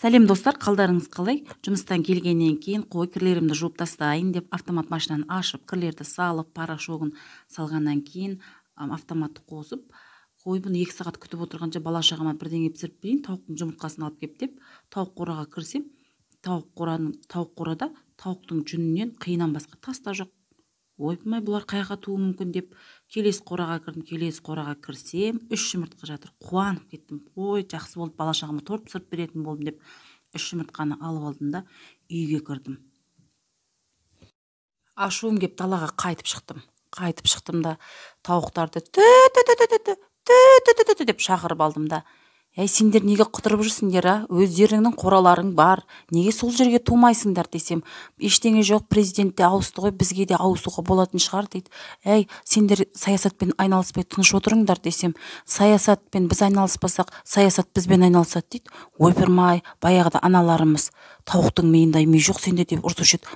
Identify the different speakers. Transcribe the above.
Speaker 1: Сәлем достар, қалдарыңыз қалай? Жұмыстан келгеннен кейін қой кірлерімді жуып тастайын деп автомат машинаны ашып, кірлерді салып, порошогын салғаннан кейін автоматты қосып, қой бұны 2 сағат күтіп отырғанша бала шағама бірдеңе пісіріп берейін, тауықтың жұмыртқасын алып кеп деп, тауық қораға кірсем, тауық қорада тауықтың жүнінен қиынан басқа тас та жоқ. Ойпырмай, бұлар қайға туы мүмкін деп келесі қораға кірдім. Келесі қораға кірсем, 3 жұмыртқа жатыр. Қуанып кеттім. Ой, жақсы болды, бала шағама торт пісіріп беретін болдым деп 3 жұмыртқаны алып алдым да үйге кірдім. Ашуым кеп далаға қайтып шықтым да тауықтарды деп шақырып алдым да: "Әй, сендер неге құтырып жүрсіңдер, а? Өздеріңнің қораларың бар. Неге сол жерге тумайсыңдар?" десем, "Ештеңе жоқ, президент те ауысты ғой, бізге де ауысуға болатын шығар" дейді. "Әй, сендер саясатпен айналыспай тыныш отырыңдар" десем, "Саясатпен біз айналыспасақ, саясат бізбен айналысады" дейді. Ойпырмай, баяғыда аналарымыз тауықтың миындай ми жоқ сенде деп ұрсушы еді.